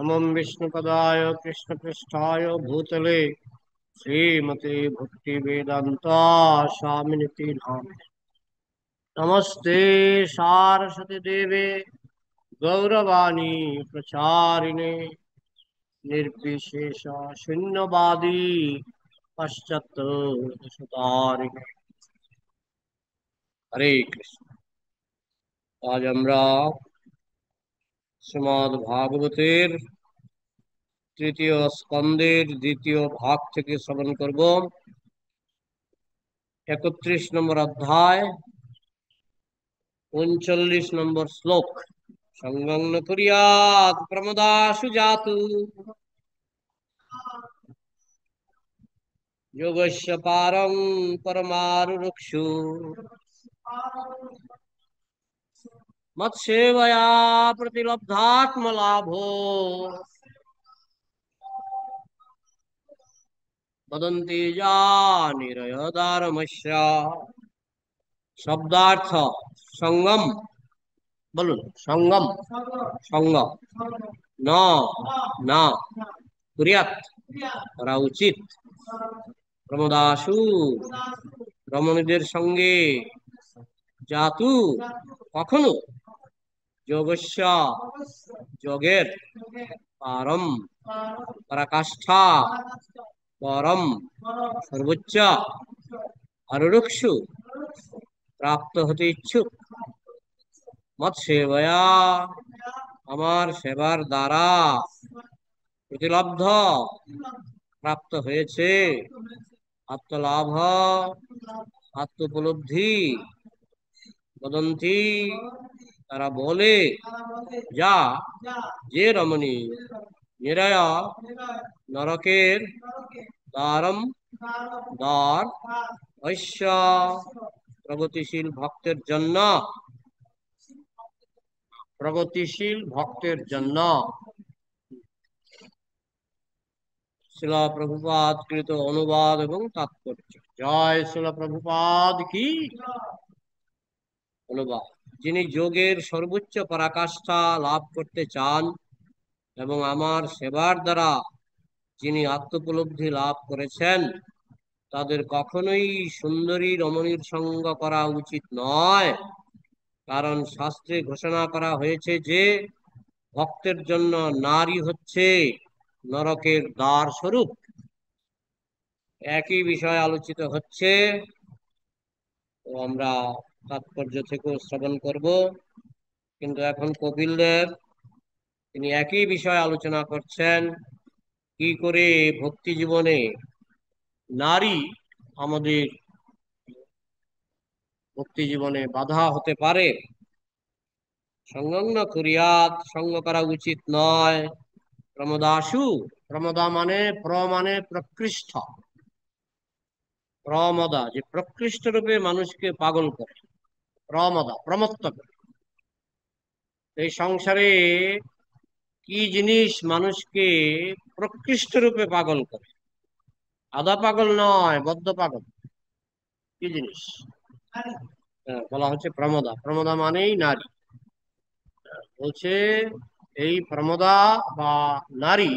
नमो विष्णुपदाय कृष्णपृष्ठाय भूतले श्रीमते भक्ति वेदांता स्वामिनिति नामिने। नमस्ते सारस्वती देवे गौरवाणी प्रचारिणे निर्विशेष शून्यवादी पश्चात सुतारिणे। हरे कृष्ण। आज আমরা শ্রীমদ্ ভাগবতের তৃতীয় স্কন্ধের দ্বিতীয় ভাগ থেকে শ্রবণ করব। 31 নম্বর অধ্যায় 39 নম্বর শ্লোক। সঙ্গং ন কুর্যাৎ প্রমদাসু জাতু যোগস্য পারং পরমারুরুক্ষু মৎসেবয়া প্রতিলব্ধাত্মলাভো বদন্তি জানিরয়দারমস্য। শব্দার্থ সঙ্গম, বলুন সঙ্গম, সঙ্গ না না কুর্যাৎ করা উচিত, প্রমদাসু রমণীদের সঙ্গে, জাতু কখনো, যোগস্য যোগের, পারম পরাকাষ্ঠা, পরম সর্বোচ্চ, আরুরুক্ষু প্রাপ্ত হতে ইচ্ছুক, মৎসেবয়া আমার সেবার দ্বারা, প্রতিলব্ধ প্রাপ্ত হয়েছে, আত্মলাভ আত্মোপলব্ধি, বদন্তি তারা বলে, যা যে রমণী, নিরয় নরকের, দ্বারম দ্বার, ঐশ্য প্রগতিশীল ভক্তের জন্য, প্রগতিশীল ভক্তের জন্য। শিলা প্রভুপাদ কৃত অনুবাদ এবং তাৎপর্য। জয় শিলা প্রভুপাদ কি অনুবাদ। যিনি যোগের সর্বোচ্চ পরাকাষ্ঠা লাভ করতে চান এবং আমার সেবার দ্বারা যিনি আত্মোপলব্ধি লাভ করেছেন, তাদের কখনোই সুন্দরী রমণীর সঙ্গ করা উচিত নয়, কারণ শাস্ত্রে ঘোষণা করা হয়েছে যে ভক্তের জন্য নারী হচ্ছে নরকের দ্বার স্বরূপ। একই বিষয় আলোচিত হচ্ছে, তো আমরা তাৎপর্য থেকেও শ্রবণ করব। কিন্তু এখন কপিল দেব তিনি একই বিষয় আলোচনা করছেন, কি করে ভক্তি জীবনে নারী আমাদের ভক্তি জীবনে বাধা হতে পারে। সঙ্গং ন কুর্যাৎ সঙ্গ করা উচিত নয়। প্রমদাসু, প্রমদা মানে মানে প্রকৃষ্ট, প্রমদা যে প্রকৃষ্ট রূপে মানুষকে পাগল করে, প্রমদা প্রমত্ত করে। এই সংসারে কি জিনিস মানুষকে প্রকৃষ্ট রূপে পাগল করে? আধা পাগল নয়, বদ্ধ পাগল। কি জিনিস? বলা হচ্ছে প্রমদা। প্রমদা মানেই নারী। বলছে এই প্রমদা বা নারী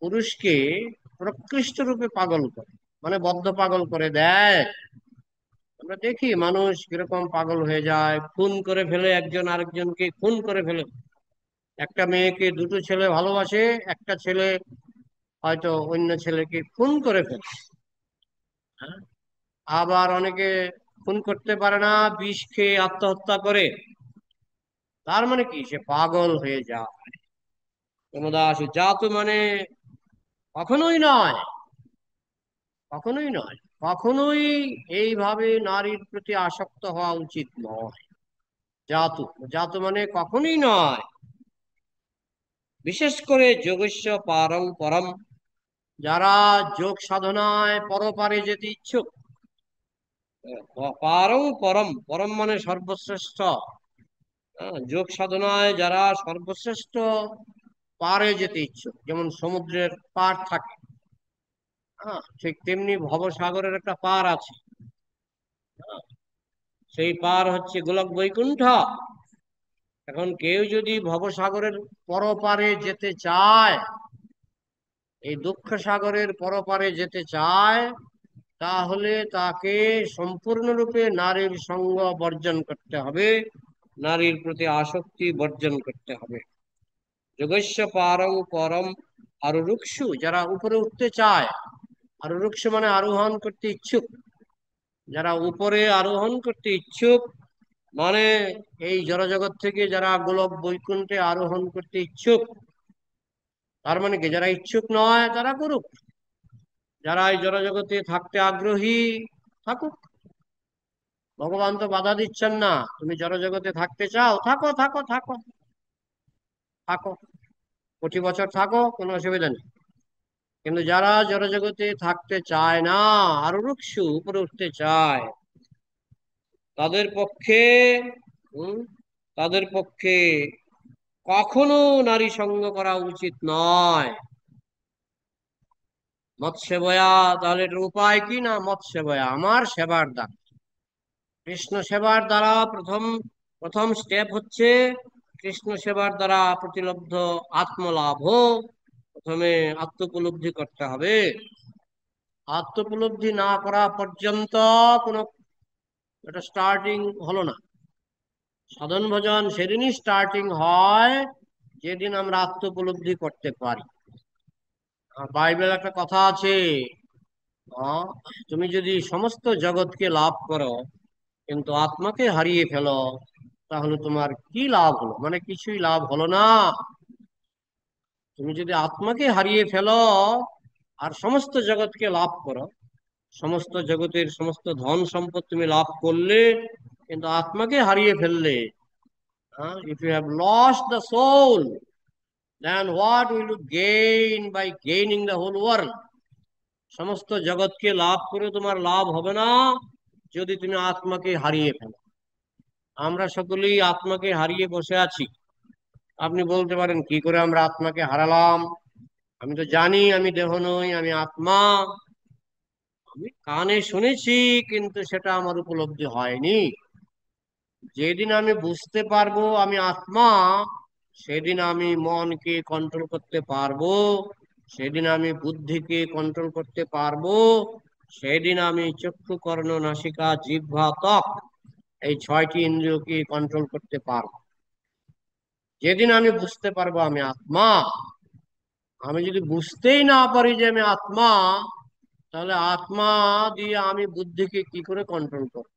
পুরুষকে প্রকৃষ্ট রূপে পাগল করে, মানে বদ্ধ পাগল করে দেয়। আমরা দেখি মানুষ কিরকম পাগল হয়ে যায়, খুন করে ফেলে, একজন আরেকজনকে খুন করে ফেলে। একটা মেয়েকে দুটো ছেলে ভালোবাসে, একটা ছেলে হয়তো অন্য ছেলেকে খুন করে ফেলে। হ্যাঁ? আবার অনেকে খুন করতে পারে না, বিষ খেয়ে আত্মহত্যা করে। তার মানে কি? সে পাগল হয়ে যায়। প্রমদাস জাতু মানে কখনোই নয়, কখনোই নয়, কখনোই এইভাবে নারীর প্রতি আসক্ত হওয়া উচিত নয়। জাতু, জাতু মানে কখনোই নয়। বিশেষ করে যোগস্য পারং পরম, যারা যোগ সাধনায় পরপারে যেতে ইচ্ছুক। পারং পরম, পরম মানে সর্বশ্রেষ্ঠ। যোগ সাধনায় যারা সর্বশ্রেষ্ঠ পারে যেতে ইচ্ছুক, যেমন সমুদ্রের পার থাকে, ঠিক তেমনি ভবসাগরের একটা পার আছে। সেই পার হচ্ছে গোলক বৈকুণ্ঠ। এখন কেউ যদি ভবসাগরের পরপারে যেতে চায়, এই দুঃখ সাগরের পরপারে যেতে চায়, তাহলে তাকে সম্পূর্ণরূপে নারীর সঙ্গ বর্জন করতে হবে, নারীর প্রতি আসক্তি বর্জন করতে হবে। যোগস্য পারং পরম আরুরুক্ষু, যারা উপরে উঠতে চায়, আরুরুক্ষু মানে আরোহণ করতে ইচ্ছুক, যারা উপরে আরোহণ করতে ইচ্ছুক, মানে এই জড়জগৎ থেকে যারা গোলক বৈকুণ্ঠে আরোহণ করতে ইচ্ছুক, তার মানে কি যারা ইচ্ছুক নয় তারা করুক, যারা এই জড়জগতে থাকতে আগ্রহী থাকুক। ভগবান তো বাধা দিচ্ছেন না, তুমি জড়জগতে থাকতে চাও, থাকো থাকো থাকো থাকো, 20 বছর থাকো, কোনো অসুবিধা নেই। কিন্তু যারা জড়জগতে থাকতে চায় না, আরো রুক্ষু উপরে উঠতে চায়, তাদের পক্ষে হম তাদের পক্ষে কখনো নারী সঙ্গ করা উচিত নয়। মৎ সেবয়া, তাহলে এটার উপায় কি না? মৎ সেবয়া, আমার সেবার দ্বারা, কৃষ্ণ সেবার দ্বারা প্রথম প্রথম স্টেপ হচ্ছে কৃষ্ণ সেবার দ্বারা প্রতিলব্ধ আত্মলাভ। প্রথমে আত্মোপলব্ধি করতে হবে। আত্মোপলব্ধি না করা পর্যন্ত কোনো, এটা স্টার্টিং হলো না। সাধন ভজন সেদিনই স্টার্টিং হয় যেদিন আমরা আত্মোপলব্ধি করতে পারি। বাইবেল একটা কথা আছে, আহ, তুমি যদি সমস্ত জগৎকে লাভ করো কিন্তু আত্মাকে হারিয়ে ফেলো, তাহলে তোমার কি লাভ হলো? মানে কিছুই লাভ হলো না। তুমি যদি আত্মাকে হারিয়ে ফেলো আর সমস্ত জগৎকে লাভ করো, সমস্ত জগতের সমস্ত ধন সম্পদ তুমি লাভ করলে, কিন্তু আত্মাকে হারিয়ে ফেললে, if you have lost the soul, then what will you gain by gaining the whole world? সমস্ত জগৎকে লাভ করে তোমার লাভ হবে না যদি তুমি আত্মাকে হারিয়ে ফেলো। আমরা সকলেই আত্মাকে হারিয়ে বসে আছি। আপনি বলতে পারেন কি করে আমরা আত্মাকে হারালাম? আমি তো জানি আমি দেহ নই, আমি আত্মা। আমি কানে শুনেছি, কিন্তু সেটা আমার উপলব্ধি হয়নি। যেদিন আমি বুঝতে পারবো আমি আত্মা, সেদিন আমি মনকে কন্ট্রোল করতে পারবো, সেদিন আমি বুদ্ধিকে কন্ট্রোল করতে পারবো, সেদিন আমি চক্ষু কর্ণ নাসিকা জিহ্বা ত্বক, এই 6টি ইন্দ্রিয়কে কন্ট্রোল করতে পারবো। যেদিন আমি বুঝতে পারবো আমি আত্মা। আমি যদি বুঝতেই না পারি যে আমি আত্মা, তাহলে আত্মা দিয়ে আমি বুদ্ধিকে কি করে কন্ট্রোল করব?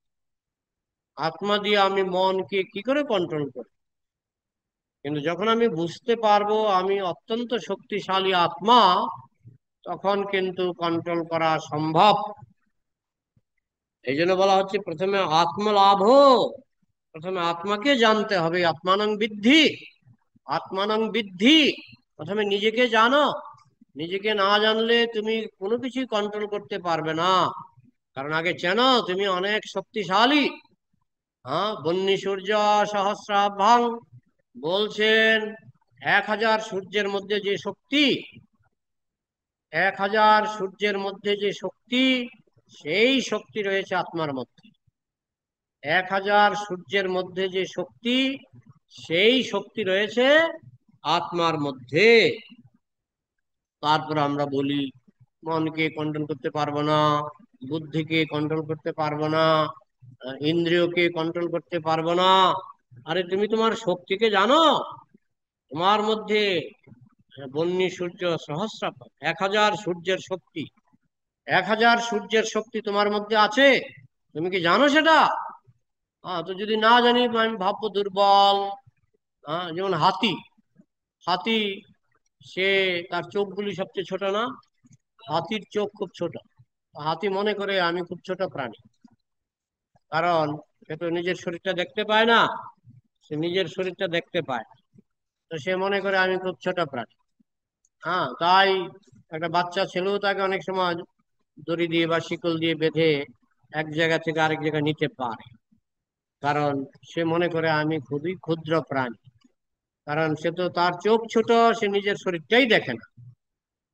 আত্মা দিয়ে আমি মনকে কি করে কন্ট্রোল করব? কিন্তু যখন আমি বুঝতে পারবো আমি অত্যন্ত শক্তিশালী আত্মা, তখন কিন্তু কন্ট্রোল করা সম্ভব। এই জন্য বলা হচ্ছে প্রথমে আত্মলাভ, প্রথমে আত্মাকে জানতে হবে। আত্মানং বিদ্ধি, আত্মানং বিদ্ধি, প্রথমে নিজেকে জানো। নিজেকে না জানলে তুমি কোনো কিছুই কন্ট্রোল করতে পারবে না। কারণ আগে চেনো তুমি অনেক শক্তিশালী। বন্যী সূর্য সহস্রাভ্যাং বলছেন, 1000 সূর্যের মধ্যে যে শক্তি, 1000 সূর্যের মধ্যে যে শক্তি, সেই শক্তি রয়েছে আত্মার মধ্যে। 1000 সূর্যের মধ্যে যে শক্তি, সেই শক্তি রয়েছে আত্মার মধ্যে। তারপর আমরা বলি মনকে কন্ট্রোল করতে পারবো না, বুদ্ধিকে কন্ট্রোল করতে পারবো না, ইন্দ্রিয়কে কন্ট্রোল করতে পারবো না। আরে তুমি তোমার শক্তিকে জানো? তোমার মধ্যে বন্যী সূর্য সহস্রাভ, 1000 সূর্যের শক্তি, 1000 সূর্যের শক্তি তোমার মধ্যে আছে। তুমি কি জানো সেটা? তো যদি না জানি আমি ভাববো দুর্বল। যেমন হাতি, হাতি সে, তার চোখগুলি সবচেয়ে ছোট না? হাতির চোখ খুব ছোট। হাতি মনে করে আমি খুব ছোট প্রাণী, কারণ সে তো নিজের শরীরটা দেখতে পায় না। সে নিজের শরীরটা দেখতে পায়, তো সে মনে করে আমি খুব ছোট প্রাণী। তাই একটা বাচ্চা ছেলেও তাকে অনেক সময় দড়ি দিয়ে বা শিকল দিয়ে বেঁধে এক জায়গা থেকে আরেক জায়গায় নিতে পারে, কারণ সে মনে করে আমি খুবই ক্ষুদ্র প্রাণী। কারণ সে তো, তার চোখ ছোট, সে নিজের শরীরটাই দেখে না,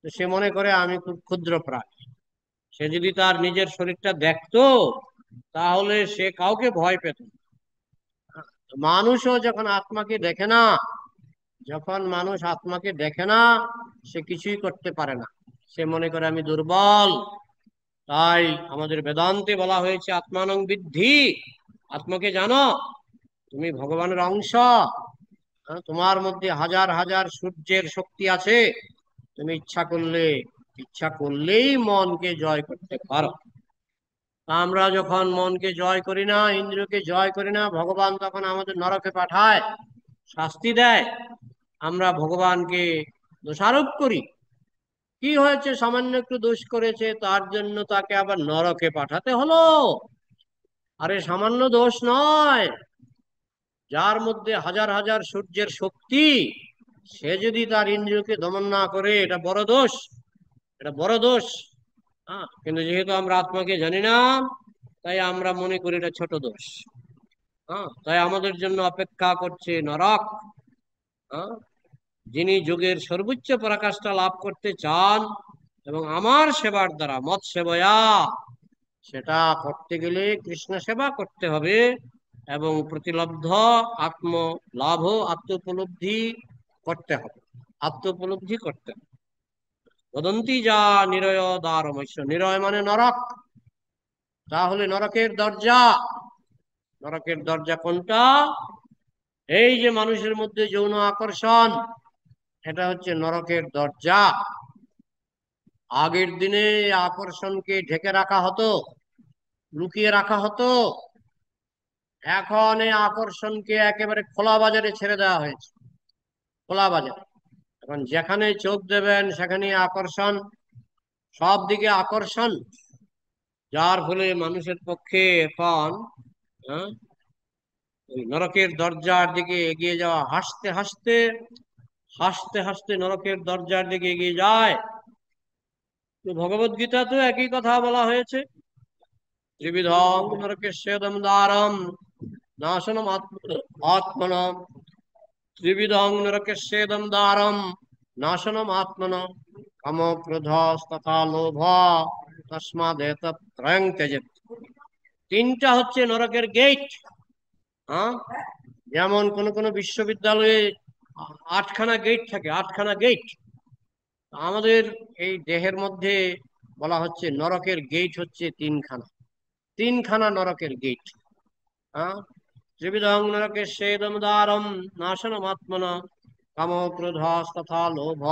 তো সে মনে করে আমি খুব ক্ষুদ্র প্রাণী। সে যদি তার নিজের শরীরটা দেখতো, তাহলে সে কাউকে ভয় পেত না। মানুষও যখন আত্মাকে দেখে না, যখন মানুষ আত্মাকে দেখে না, সে কিছুই করতে পারে না। সে মনে করে আমি দুর্বল। তাই আমাদের বেদান্তে বলা হয়েছে আত্মানং বিদ্ধি, আত্মাকে জানো, তুমি ভগবানের অংশ। তোমার মধ্যে হাজার হাজার সূর্যের শক্তি আছে। তুমি ইচ্ছা করলেই মনকে জয় করতে পারো। তা আমরা যখন মনকে জয় করি না, ইন্দ্রিয়কে জয় করি না, ভগবান তখন আমাদের নরকে পাঠায়, শাস্তি দেয়। আমরা ভগবানকে দোষারোপ করি। কি হয়েছে, সামান্য একটু দোষ করেছে, তার জন্য তাকে আবার নরকে পাঠাতে হলো? আরে সামান্য দোষ নয়, যার মধ্যে হাজার হাজার সূর্যের শক্তি, সে যদি তার ইন্দ্রিয়কে দমন না করে, এটা বড় দোষ, এটা বড় দোষ। হ্যাঁ, কিন্তু যেহেতু আমরা আত্মাকে জানি না, তাই আমরা মনে করি এটা ছোট দোষ। হ্যাঁ, তাই আমাদের জন্য অপেক্ষা করছে নরক। হ্যাঁ, যিনি যোগের সর্বোচ্চ পরাকাষ্ঠা লাভ করতে চান এবং আমার সেবার দ্বারা মৎ সেবয়া, সেটা করতে গেলে কৃষ্ণ সেবা করতে হবে এবং প্রতিলব্ধ আত্মলাভ, আত্মোপলব্ধি করতে হবে, আত্মোপলব্ধি করতে হবে। বদন্তি যা নিরয় দ্বারমস্য, নিরয় মানে নরক। তাহলে নরকের দরজা, নরকের দরজা কোনটা? এই যে মানুষের মধ্যে যৌন আকর্ষণ, এটা হচ্ছে নরকের দরজা। আগের দিনে আকর্ষণকে ঢেকে রাখা হতো, লুকিয়ে রাখা হতো। এখন এই আকর্ষণকে একেবারে খোলা বাজারে ছেড়ে দেওয়া হয়েছে, খোলা বাজারে। এখন যেখানে চোখ দেবেন সেখানে আকর্ষণ, সব দিকে আকর্ষণ। যার ফলে মানুষের পক্ষে এখন হ্যাঁ, ওই নরকের দরজার দিকে এগিয়ে যাওয়া, হাসতে হাসতে হাসতে হাসতে নরকের দরজার দিকে এগিয়ে যায়। তো ভগবদ গীতা তো একই কথা বলা হয়েছে, ত্রিবিধং নরকেস্যেদম দ্বারম নাশনম আত্মনম, ত্রিবিধং নরকেস্যেদম দ্বারম নাশনম আত্মনম, কাম ক্রোধ তথা লোভ তস্মাদেতত্রয়ং ত্যজেৎ। তিনটা হচ্ছে নরকের গেট। হ্যাঁ, যেমন কোন কোন বিশ্ববিদ্যালয়ে 8খানা গেট থাকে, 8খানা গেট। আমাদের এই দেহের মধ্যে বলা হচ্ছে নরকের গেট হচ্ছে 3খানা, 3খানা নরকের গেট। হ্যাঁ, ত্রিবিধং নরকেস্যেদম দ্বারম নাশনমাত্মনা কাম ক্রোধ তথা লোভ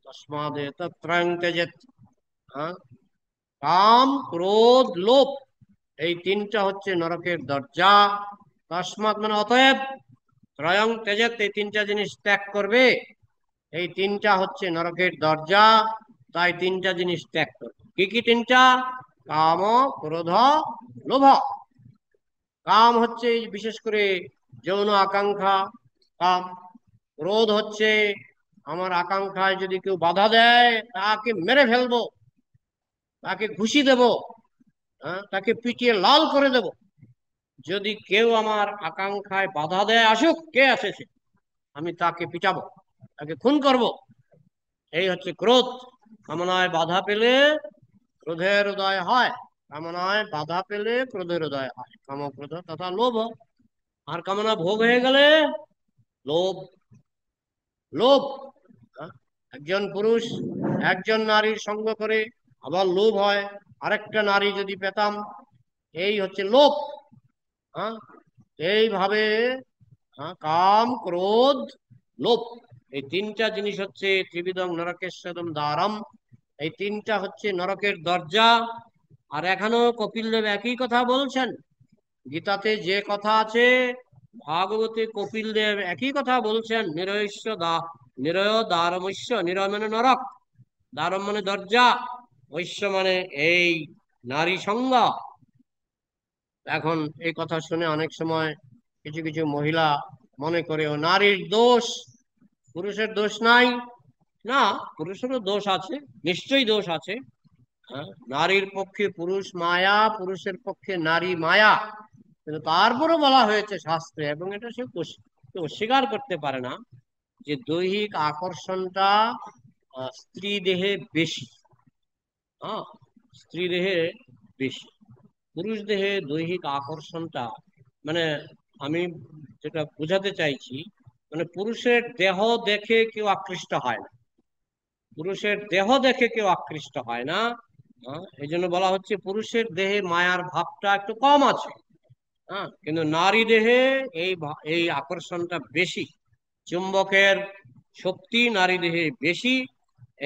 তস্মাদেতত্রয়ং ত্যজেৎ। হ্যাঁ, কাম ক্রোধ লোভ, এই তিনটা হচ্ছে নরকের দরজা। তস্মাৎ মানে অতএব, ত্রয়ং ত্যজেৎ, এই তিনটা জিনিস ত্যাগ করবে। এই তিনটা হচ্ছে নরকের দরজা, তাই তিনটা জিনিস ত্যাগ করবে। কি কি তিনটা? কাম ক্রোধ লোভ। কাম হচ্ছে বিশেষ করে যৌন আকাঙ্ক্ষা, কাম। ক্রোধ হচ্ছে আমার আকাঙ্ক্ষায় যদি কেউ বাধা দেয়, তাকে মেরে ফেলবো, তাকে ঘুষি দেব, হ্যাঁ, তাকে পিটিয়ে লাল করে দেব। যদি কেউ আমার আকাঙ্ক্ষায় বাধা দেয়, আসুক কে আসেছে, আমি তাকে পিটাবো, তাকে খুন করব। এই হচ্ছে ক্রোধ। কামনায় বাধা পেলে ক্রোধের উদয় হয়, কামনায় বাধা পেলে ক্রোধের উদয় হয়। কাম ক্রোধ তথা লোভ, আর কামনা ভোগ হয়ে গেলে লোভ, লোভ। হ্যাঁ, একজন পুরুষ একজন নারীর সঙ্গ করে আবার লোভ হয়, আরেকটা নারী যদি পেতাম, এই হচ্ছে লোভ। হ্যাঁ, এইভাবে কাম ক্রোধ লোভ, এই তিনটা জিনিস হচ্ছে ত্রিবিধং নরকেশ্বরম দ্বারম, এই তিনটা হচ্ছে নরকের দরজা। আর এখনো কপিল দেব একই কথা বলছেন। গীতাতে যে কথা আছে, ভাগবতে কপিল দেব একই কথা বলছেন। নিরয়স্য দা, নিরয় দ্বারমস্য, নিরয় মানে নরক, দ্বারম মানে দরজা, ঐশ্য মানে এই নারী সঙ্গ। এখন এই কথা শুনে অনেক সময় কিছু কিছু মহিলা মনে করে ও নারীর দোষ, পুরুষের দোষ নাই। না, পুরুষেরও দোষ আছে, নিশ্চয়ই দোষ আছে। হ্যাঁ, নারীর পক্ষে পুরুষ মায়া, পুরুষের পক্ষে নারী মায়া। কিন্তু তারপরও বলা হয়েছে শাস্ত্রে, এবং এটা সে অস্বীকার করতে পারে না, যে দৈহিক আকর্ষণটা স্ত্রী দেহে বেশি। হ্যাঁ, স্ত্রী দেহে বেশি, পুরুষ দেহে দৈহিক আকর্ষণটা মানে আমি যেটা বোঝাতে চাইছি, মানে পুরুষের দেহ দেখে কেউ আকৃষ্ট হয় না, পুরুষের দেহ দেখে কেউ আকৃষ্ট হয় না। এই জন্য বলা হচ্ছে পুরুষের দেহে মায়ার ভাবটা একটু কম আছে। কিন্তু নারী দেহে এই আকর্ষণটা বেশি, চুম্বকের শক্তি নারী দেহে বেশি।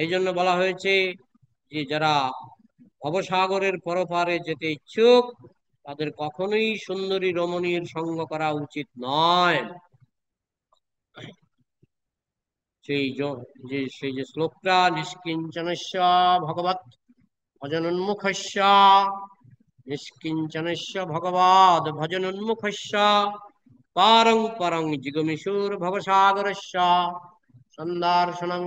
এই জন্য বলা হয়েছে যে যারা ভবসাগরের পরপারে যেতে ইচ্ছুক তাদের কখনোই সুন্দরী রমণীর সঙ্গ করা উচিত নয়। সেই যে শ্লোকটা, নিষ্কিঞ্চনস্য ভগবৎ ভজনোন্মুখস্য, নিষ্কিঞ্চনস্য ভগবৎ ভজনোন্মুখস্য পারং পরং জিগমিষুর ভবসাগরস্য সন্দর্শনং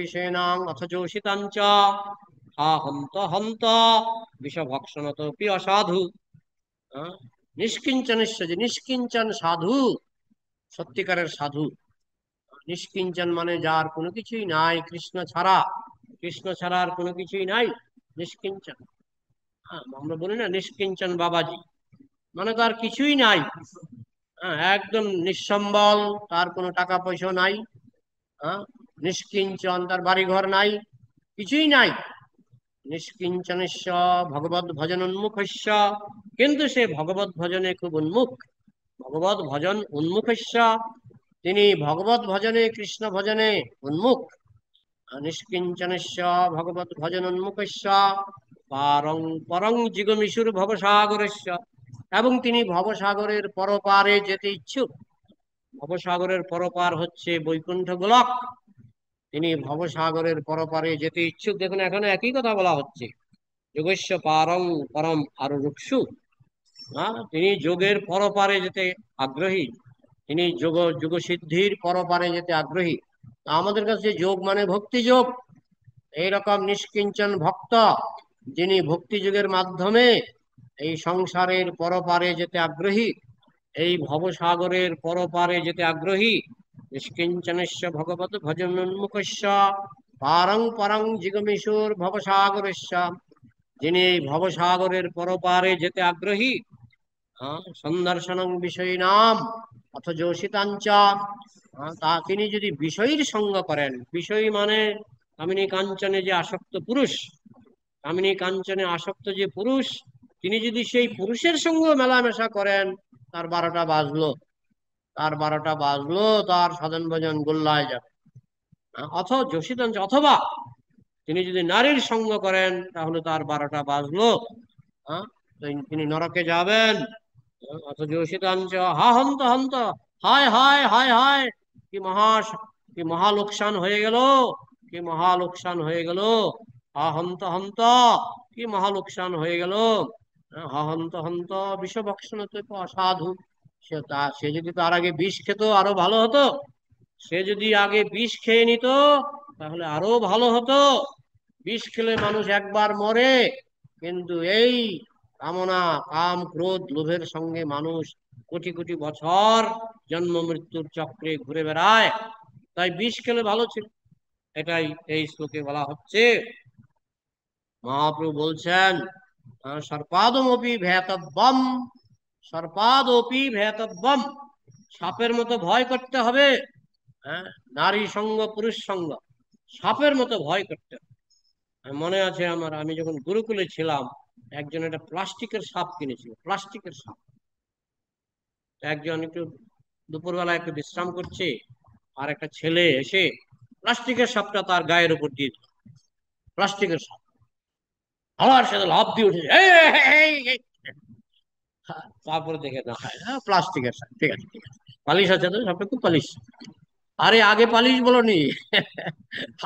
বিষয়নাং অথ যোষিতাঞ্চ হা হন্ত হন্ত বিষভক্ষণতপি অসাধু। নিষ্কিঞ্চনস্য, যে নিষ্কিঞ্চন সাধু, সত্যিকারের সাধু। নিষ্কিঞ্চন মানে যার কোনো কিছুই নাই, কৃষ্ণ ছাড়া, কৃষ্ণ ছাড়া আর কোনো কিছুই নাই, নিষ্কিঞ্চন। আমরা বলি না নিষ্কিঞ্চন বাবাজি, মানে তার কিছুই নাই। একদম নিঃসম্বল, তার কোনো টাকা পয়সা নাই। নিষ্কিঞ্চন, তার বাড়ি ঘর নাই, কিছুই নাই। নিষ্কিঞ্চনস্য ভগবত ভজন উন্মুখস্য, কিন্তু সে ভগবত ভজনে খুব উন্মুখ। ভগবত ভজন উন্মুখস্য, তিনি ভগবত ভজনে, কৃষ্ণ ভজনে উন্মুখ। নিষ্কিঞ্চনস্য ভগবত ভজন উন্মুখস্য পারং পরং জিগমিষুর ভবসাগরস্য, এবং তিনি ভবসাগরের পরপারে যেতে ইচ্ছুক। ভবসাগরের পরপার হচ্ছে বৈকুণ্ঠ গোলক, তিনি ভবসাগরের পরপারে যেতে ইচ্ছুক। দেখুন এখানে একই কথা বলা হচ্ছে, যোগস্য পারং পরম আরো রুক্ষু। তিনি যোগের পরপারে যেতে আগ্রহী, তিনি যোগ সিদ্ধির পরপারে যেতে আগ্রহী। আমাদের কাছে যোগ মানে ভক্তি যোগ। এইরকম নিষ্কিঞ্চন ভক্ত, যিনি ভক্তি যোগের মাধ্যমে এই সংসারের পরপারে যেতে আগ্রহী, এই ভবসাগরের পরপারে যেতে আগ্রহী। নিষ্কিঞ্চনস্য ভগবত ভজনোন্মুখস্য পারং পরং জিগমিষুর ভবসাগরস্য, যিনি এই ভবসাগরের পরপারে যেতে আগ্রহী। সন্দর্শনং বিষয়িনাম অথ যোষিতাঞ্চ, তিনি যদি বিষয়ীর সঙ্গ করেন, বিষয়ী মানে কামিনী কাঞ্চনে যে আসক্ত পুরুষ, কামিনী কাঞ্চনে আসক্ত যে পুরুষ, তিনি যদি সেই পুরুষের সঙ্গে মেলামেশা করেন, তার 12টা বাজলো, তার 12টা বাজলো, তার সাধন ভজন গোল্লায় যাবে। অথ যোষিতাঞ্চ, অথবা তিনি যদি নারীর সঙ্গ করেন, তাহলে তার 12টা বাজলো, তিনি নরকে যাবেন। অথ যোষিতাঞ্চ হা হন্ত হন্ত, হায় হায় হায় হায়, কি মহা লোকসান হয়ে গেল, কি মহা লোকসান হয়ে গেল। হা হন্ত হন্ত, কি মহা লোকসান হয়ে গেল। হা হন্ত হন্ত বিষভক্ষণ তো অসাধু। সে যদি তার আগে বিষ খেত আরো ভালো হতো, সে যদি আগে বিষ খেয়ে নিত তাহলে আরো ভালো হতো। বিষ খেলে মানুষ একবার মরে, কিন্তু এই কামনা, কাম ক্রোধ লোভের সঙ্গে মানুষ কোটি কোটি বছর জন্ম মৃত্যুর চক্রে ঘুরে বেড়ায়। তাই বিষ খেলে ভালো ছিল, এটাই এই শ্লোকে বলা হচ্ছে। মহাপ্রভু বলছেন সর্পাদমপি ভেতব্যম, সর্পাদপি ভেতব্যম, সাপের মতো ভয় করতে হবে। নারী সঙ্গ পুরুষ সঙ্গ সাপের মতো ভয় করতে হবে। মনে আছে আমার, আমি যখন গুরুকুলে ছিলাম, একজন একটা প্লাস্টিকের সাপ কিনেছিল, প্লাস্টিকের সাপ। একজন একটু দুপুরবেলা একটু বিশ্রাম করছে, আর একটা ছেলে এসে প্লাস্টিকের সাপটা তার গায়ের উপর দিয়ে দিল, প্লাস্টিকের সাপ। আমার সাথে লাফ দিয়ে উঠেছে, তারপরে দেখে না হয় প্লাস্টিকের সাপ, ঠিক আছে ঠিক আছে, পালিশ আছে তো, সাপটা খুব পালিশ। আরে আগে পালিশ বলনি,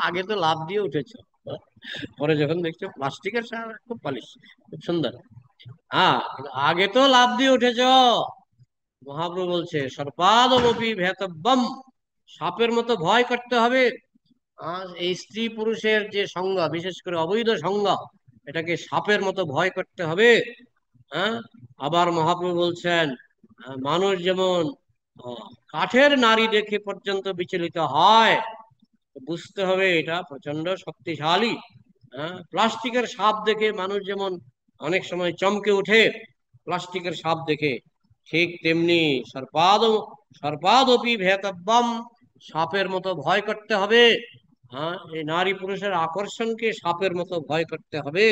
আগে তো লাফ দিয়ে উঠেছে, পরে যখন দেখছো প্লাস্টিকের সাপ খুব পালিশ, খুব সুন্দর। আগে তো লাফ দিয়ে উঠেছ। মহাপ্রভু বলছে সর্পাদমপি ভেতব্যম, সাপের মতো ভয় করতে হবে। এই স্ত্রী পুরুষের যে সঙ্গ, বিশেষ করে অবৈধ সঙ্গ, এটাকে সাপের মতো ভয় করতে হবে। আবার মহাপ্রভু বলছেন মানুষ যেমন কাঠের নারী দেখে পর্যন্ত বিচলিত হয়, বুঝতে হবে এটা প্রচন্ড শক্তিশালী। প্লাস্টিকের সাপ দেখে মানুষ যেমন অনেক সময় চমকে ওঠে, প্লাস্টিকের সাপ দেখে, ঠিক তেমনি সর্পাদপি ভেতব্যম, সাপের মতো ভয় করতে হবে। হ্যাঁ, এই নারী পুরুষের আকর্ষণকে সাপের মতো ভয় করতে হবে,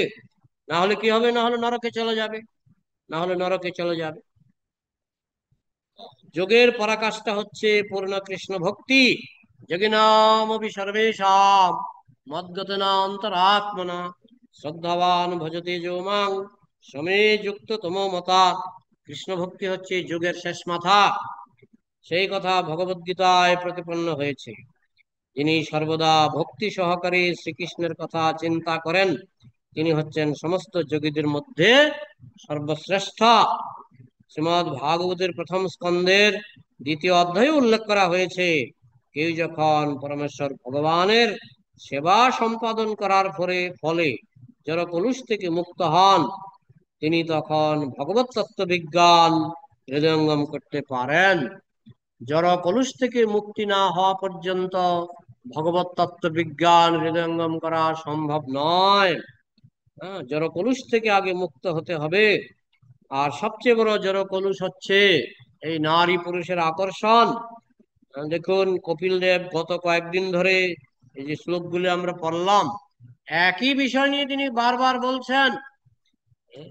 না হলে কি হবে, না হলে নরকে চলে যাবে, না হলে নরকে চলে যাবে। যোগের পরাকাষ্ঠা হচ্ছে পূর্ণ কৃষ্ণ ভক্তি। যোগিনামপি সর্বেষাং মদ্গতেনা অন্তরাত্মনা শ্রদ্ধাবান ভজতে যো মাং সমে যুক্ত তমো মতা। কৃষ্ণ ভক্তি হচ্ছে যোগের শেষ মাথা। সেই কথা ভগবদ্গীতায় প্রতিপন্ন হয়েছে। যিনি সর্বদা ভক্তি সহকারে শ্রীকৃষ্ণের কথা চিন্তা করেন, তিনি হচ্ছেন সমস্ত যোগীদের মধ্যে সর্বশ্রেষ্ঠ। শ্রীমদ্ ভাগবতের প্রথম স্কন্ধের 2য় অধ্যায়ে উল্লেখ করা হয়েছে, কেউ যখন পরমেশ্বর ভগবানের সেবা সম্পাদন করার ফলে জড়কলুষ থেকে মুক্ত হন, তিনি তখন ভগবত তত্ত্ব বিজ্ঞান হৃদয়ঙ্গম করতে পারেন। জড়কলুষ থেকে মুক্তি না হওয়া পর্যন্ত ভগবত তত্ত্ব বিজ্ঞান হৃদয়ঙ্গম করা সম্ভব নয়। জড়কলুষ থেকে আগে মুক্ত হতে হবে। আর সবচেয়ে বড় জড়কলুষ হচ্ছে এই নারী পুরুষের আকর্ষণ। দেখুন, কপিল দেব গত কয়েকদিন ধরে এই যে শ্লোকগুলি আমরা পড়লাম, একই বিষয় নিয়ে তিনি বারবার বলছেন।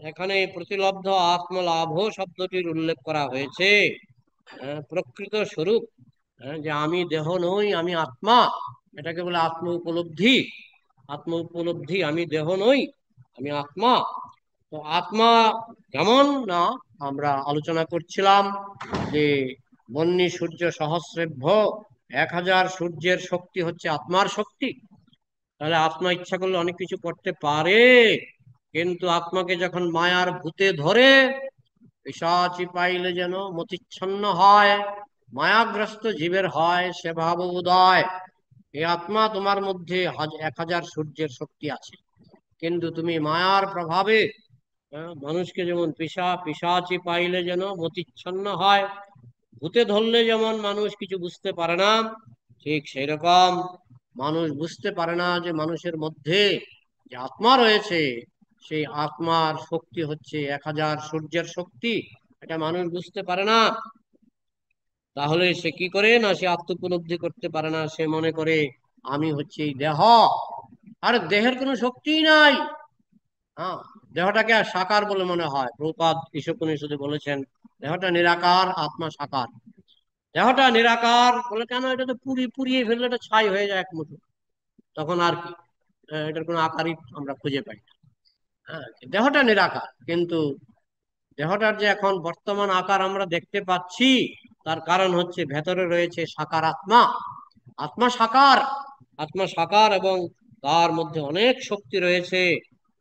এখানে প্রতিলব্ধ আত্মলাভ শব্দটির উল্লেখ করা হয়েছে। প্রকৃত স্বরূপ, যে আমি দেহ নই, আমি আত্মা, এটাকে বলে আত্ম উপলব্ধি। আত্ম উপলব্ধি, আমি দেহ নই, আমি আত্মা। তো আত্মা কেমন না আমরা আলোচনা করছিলাম যে বন্যী সূর্য সহস্রেভ্য, 1000 সূর্যের শক্তি হচ্ছে আত্মার শক্তি। তাহলে আত্মা ইচ্ছা করলে অনেক কিছু করতে পারে, কিন্তু আত্মাকে যখন মায়ার ভূতে ধরে, পিশাচি পাইলে যেন মতিচ্ছন্ন হয়, মায়াগ্রস্ত জীবের হয় সে ভাব উদয়। এই আত্মা তোমার মধ্যে 1000 সূর্যের শক্তি আছে, কিন্তু তুমি মায়ার প্রভাবে, মানুষকে যেমন পিশাচি পাইলে যেন মতিচ্ছন্ন হয়, ভূতে ধরলে যেমন মানুষ কিছু বুঝতে পারে না, ঠিক সেই রকম মানুষ বুঝতে পারে না যে মানুষের মধ্যে যে আত্মা রয়েছে, সেই আত্মার শক্তি হচ্ছে 1000 সূর্যের শক্তি। এটা মানুষ বুঝতে পারে না। তাহলে সে কি করে না, সে আত্মোপলব্ধি করতে পারে না। সে মনে করে আমি হচ্ছে এই দেহ, আর দেহের কোনো শক্তিই নাই। হ্যাঁ, দেহটাকে সাকার বলে মনে হয়। প্রভুপাদ ঈশোপনিষদে বলেছেন দেহটা নিরাকার, আত্মা সাকার। দেহটা নিরাকার বলে কেন, এটা তো পুড়িয়ে ফেললে এটা ছাই হয়ে যায় এক মুঠো, তখন আর কি, এটার কোনো আকারই আমরা খুঁজে পাই না। হ্যাঁ, দেহটা নিরাকার, কিন্তু দেহটার যে এখন বর্তমান আকার আমরা দেখতে পাচ্ছি, তার কারণ হচ্ছে ভেতরে রয়েছে সাকার আত্মা। আত্মা সাকার, আত্মা সাকার, এবং তার মধ্যে অনেক শক্তি রয়েছে।